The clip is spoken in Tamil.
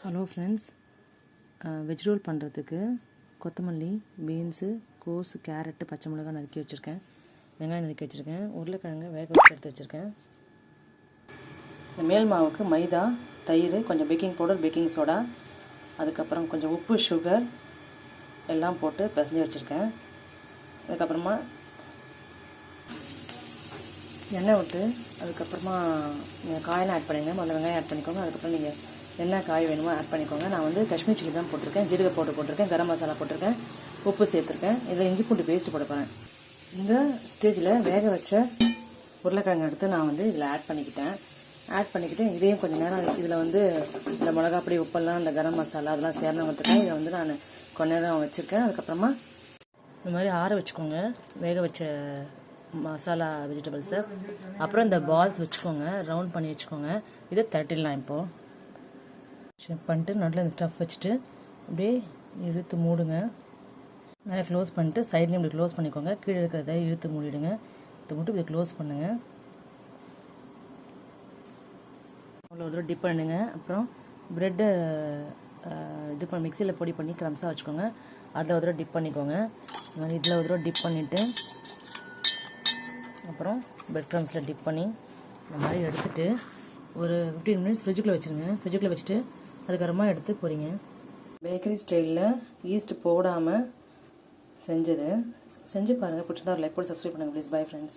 ஹலோ ஃப்ரெண்ட்ஸ், வெஜ் ரோல் பண்ணுறதுக்கு கொத்தமல்லி, பீன்ஸு, கோஸ், கேரட்டு, பச்சை மிளகாய் நறுக்கி வச்சுருக்கேன். வெங்காயம் நறுக்கி வச்சுருக்கேன். உருளைக்கிழங்கு வேக வச்சு எடுத்து வச்சுருக்கேன். இந்த மேல் மாவுக்கு மைதா, தயிர், கொஞ்சம் பேக்கிங் பவுடர், பேக்கிங் சோடா, அதுக்கப்புறம் கொஞ்சம் உப்பு, சுகர் எல்லாம் போட்டு பிசைஞ்சு வச்சுருக்கேன். அதுக்கப்புறமா எண்ணெய் விட்டு அதுக்கப்புறமா நீங்கள் காயெல்லாம் ஆட் பண்ணிங்க. முதல்ல வெங்காயம் ஆட் பண்ணிக்கோங்க. அதுக்கப்புறம் நீங்கள் என்ன காய் வேணுமோ ஆட் பண்ணிக்கோங்க. நான் வந்து காஷ்மீர் சில்லி தான் போட்டிருக்கேன், ஜீரக பவுடர் போட்டிருக்கேன், கரம் மசாலா போட்டிருக்கேன், உப்பு சேர்த்துருக்கேன். இதில் இஞ்சி பூண்டு பேஸ்ட் போட போகிறேன். இந்த ஸ்டேஜில் வேக வச்ச உருளைக்கிழங்கு எடுத்து நான் வந்து இதில் ஆட் பண்ணிக்கிட்டு இதையும் கொஞ்சம் நேரம் இதில் வந்து இந்த மிளகாப்பொடி, உப்பெல்லாம், இந்த கரம் மசாலா அதெல்லாம் சேர்ந்தவங்கத்துக்காக இதை வந்து நான் கொஞ்ச நேரம் வச்சுருக்கேன். அதுக்கப்புறமா இந்த மாதிரி ஆற வச்சுக்கோங்க வேக வச்ச மசாலா வெஜிடபிள்ஸை. அப்புறம் இந்த பால்ஸ் வச்சுக்கோங்க, ரவுண்ட் பண்ணி வச்சுக்கோங்க. இதை தட்டிடலாம். இப்போது செக் பண்ணிட்டு நடுவில் இந்த ஸ்டஃப் வச்சுட்டு அப்படியே இழுத்து மூடுங்க. மேலே க்ளோஸ் பண்ணிட்டு சைட்லேயும் இப்படி க்ளோஸ் பண்ணிக்கோங்க. கீழே இருக்கிறத இழுத்து மூடிடுங்க. இதை மட்டும் இப்படி க்ளோஸ் பண்ணுங்கள். அவ்வளோ தூரம் டிப் பண்ணுங்க. அப்புறம் ப்ரெட்டை இது பண்ணி மிக்சியில் பொடி பண்ணி க்ரம்ஸாக வச்சுக்கோங்க. அதில் ஒரு தடவை டிப் பண்ணிக்கோங்க. இந்த மாதிரி இதில் ஒரு தடவை டிப் பண்ணிவிட்டு அப்புறம் பிரெட் க்ரம்ஸில் டிப் பண்ணி இந்த மாதிரி எடுத்துகிட்டு ஒரு 15 மினிட்ஸ் ஃப்ரிட்ஜுக்குள்ளே வச்சுருங்க. ஃப்ரிட்ஜுக்குள்ளே வச்சுட்டு அதுக்கப்புறமா எடுத்து போகிறீங்க. பேக்கரி ஸ்டைலில் ஈஸ்ட் போடாமல் செஞ்சது செஞ்சு பாருங்கள். பிடிச்சதா ஒரு லைக் போட்டு சப்ஸ்கிரைப் பண்ணுங்கள் ப்ளீஸ். Bye friends.